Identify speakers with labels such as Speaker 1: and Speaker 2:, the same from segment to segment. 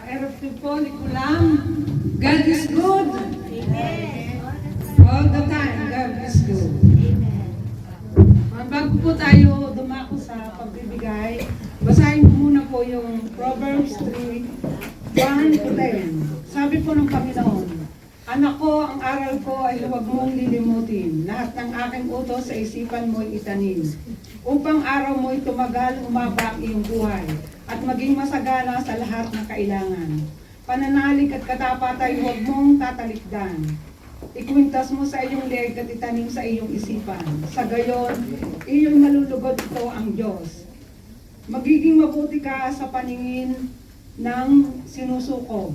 Speaker 1: Eruptive po, Likulam. God is good.
Speaker 2: Amen.
Speaker 1: All the time, God is good.
Speaker 2: Amen.
Speaker 1: Bago po tayo dumako sa pagbibigay, basahin mo muna po yung Proverbs 3, 1 to 10. Sabi po ng Panginoon, anak ko, ang aral ko ay huwag mong lilimutin. Lahat ng aking utos sa isipan mo'y itanim. Upang araw mo'y tumagal, umaba ang iyong buhay, at maging masagana sa lahat ng kailangan. Pananalig at katapatan huwag mong tatalikdan. Ikwintas mo sa iyong leeg at itanim sa iyong isipan. Sa gayon, iyong malulugod ko ang Diyos. Magiging mabuti ka sa paningin ng sinusukob.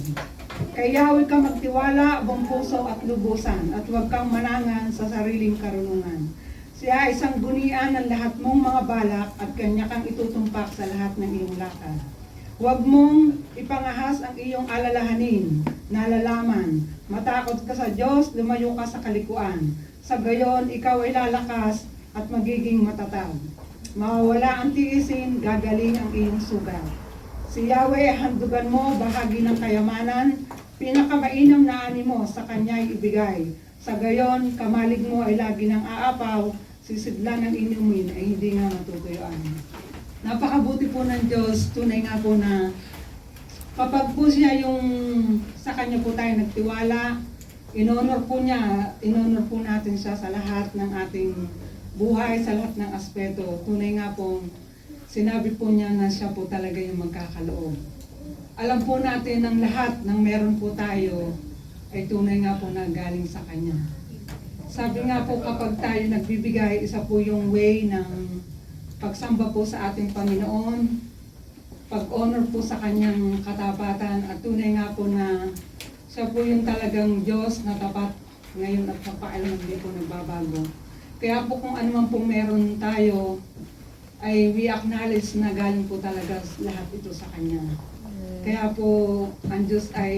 Speaker 1: Kaya huwag ka magtiwala, buong puso at lubusan, at huwag kang manangan sa sariling karunungan. Siya ay isang gunian ng lahat mong mga balak at kanya kang itutumpak sa lahat ng iyong lakad. Huwag mong ipangahas ang iyong alalahanin, nalalaman. Matakot ka sa Diyos, lumayo ka sa kalikuan. Sa gayon, ikaw ay lalakas at magiging matatag. Mawawala ang tiisin, gagaling ang iyong sugat. Si Yahweh, handugan mo, bahagi ng kayamanan, pinakamainam na ani mo, sa kanya'y ibigay. Sa gayon, kamalig mo ay lagi ng aapaw, sisidlan ng inumin ay hindi nga matutuyuan. Napakabuti po ng Diyos, tunay nga po na kapag po siya yung sa kanya po tayo nagtiwala, inonor po natin siya sa lahat ng ating buhay, sa lahat ng aspeto. Tunay nga po, sinabi po niya na siya po talaga yung magkakaloob. Alam po natin ng lahat ng meron po tayo ay tunay nga po na galing sa Kanya. Sabi nga po kapag tayo nagbibigay, isa po yung way ng pagsamba po sa ating Panginoon, pag-honor po sa Kanyang katapatan, at tunay nga po na siya po yung talagang Diyos na tapat ngayon at papaalam hindi po nagbabago. Kaya po kung ano man po meron tayo, ay we acknowledge na galing po talaga lahat ito sa Kanya. Kaya po ang Diyos ay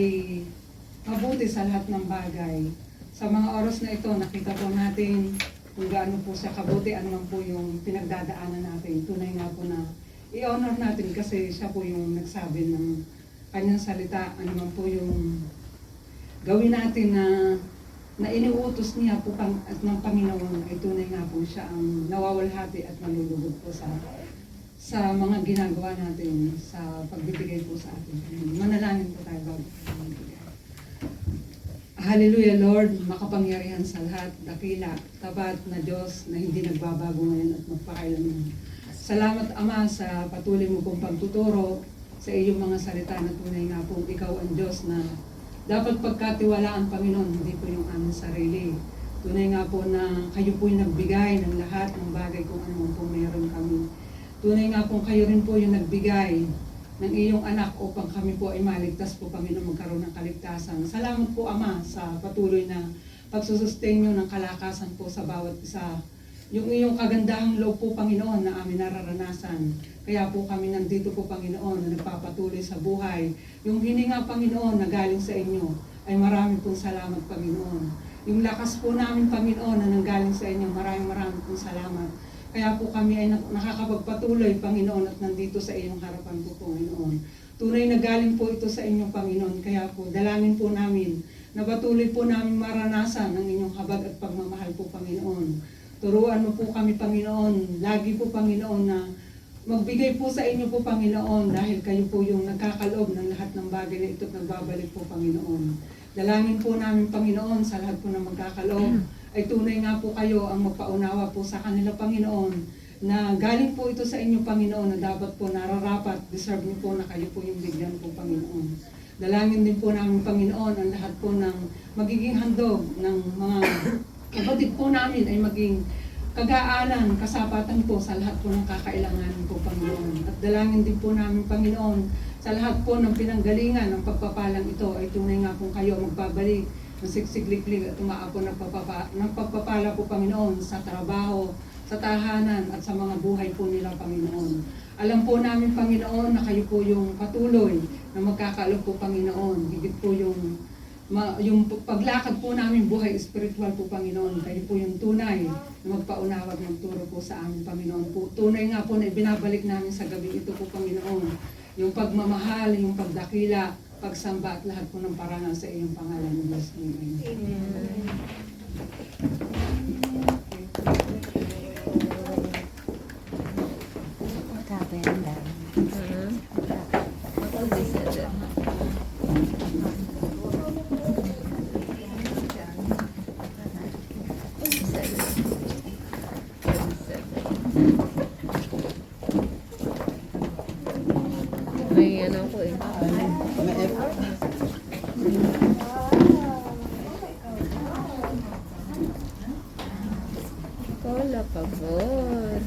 Speaker 1: mabuti sa lahat ng bagay. Sa mga oras na ito, nakita po natin kung gaano po siya kabuti, ano man po yung pinagdadaanan natin. Tunay nga po na i-honor natin kasi siya po yung nagsabi ng kanyang salita. Ano man po yung gawin natin na iniutos niya po ng Panginoon, ay tunay nga po siya ang nawawalhati at malulugod po sa mga ginagawa natin sa pagbibigay po sa atin. Manalangin po tayo bago magbigay. Hallelujah, Lord, makapangyarihan sa lahat, dakila, tapat na Diyos na hindi nagbabago ngayon at magpakailanman. Salamat, Ama, sa patuloy mo pong pagtuturo sa iyong mga salita na tunay nga po ikaw ang Diyos na dapat pagkatiwalaan, Panginoon, hindi po yung aming sarili. Tunay nga po na kayo po yung nagbigay ng lahat ng bagay kung ano po meron kami. Tunay nga po kayo rin po yung nagbigay ng iyong anak upang kami po ay maligtas po, Panginoon, magkaroon ng kaligtasan. Salamat po, Ama, sa patuloy na pagsusustain nyo ng kalakasan po sa bawat isa. Yung iyong kagandahang loob po, Panginoon, na amin nararanasan. Kaya po kami nandito po, Panginoon, na nagpapatuloy sa buhay. Yung hininga, Panginoon, na galing sa inyo, ay marami pong salamat, Panginoon. Yung lakas po namin, Panginoon, na nanggaling sa inyo, maraming pong salamat. Kaya po kami ay nakakapagpatuloy, Panginoon, at nandito sa iyong harapan po, Panginoon. Tunay na galing po ito sa inyo, Panginoon. Kaya po, dalangin po namin na patuloy po namin maranasan ang inyong habag at pagmamahal po, Panginoon. Turuan mo po kami, Panginoon. Lagi po, Panginoon, na magbigay po sa inyo po, Panginoon, dahil kayo po yung nagkakaloob ng lahat ng bagay na ito at nagbabalik po, Panginoon. Dalangin po namin, Panginoon, sa lahat po ng magkakaloob, ay tunay nga po kayo ang magpaunawa po sa kanila, Panginoon, na galing po ito sa inyo, Panginoon, na dapat po nararapat, deserve niyo po na kayo po yung bigyan po, Panginoon. Dalangin din po namin, Panginoon, ang lahat po ng magiging handog ng mga kapatid po namin ay maging kagaanan, kasapatan po sa lahat po ng kakailangan po, Panginoon. At dalangin din po namin, Panginoon, sa lahat po ng pinanggalingan ng pagpapalang ito ay tunay nga po kayo magbabalik ng siksikliklik at umaapon ng pagpapala po, Panginoon, sa trabaho, sa tahanan at sa mga buhay po nila, Panginoon. Alam po namin, Panginoon, na kayo po yung patuloy na magkakalog po, Panginoon. Higit po yung paglakad po namin buhay spiritual po, Panginoon. Kayo po yung tunay na magpaunawag ng turo po sa amin, Panginoon. Po, tunay nga po na ibinabalik namin sa gabi ito po, Panginoon. Yung pagmamahal, yung pagdakila, pagsamba at lahat po ng parangal sa iyong pangalan ng Diyos. Amen.
Speaker 3: May ano ko eh. Hola, pabor.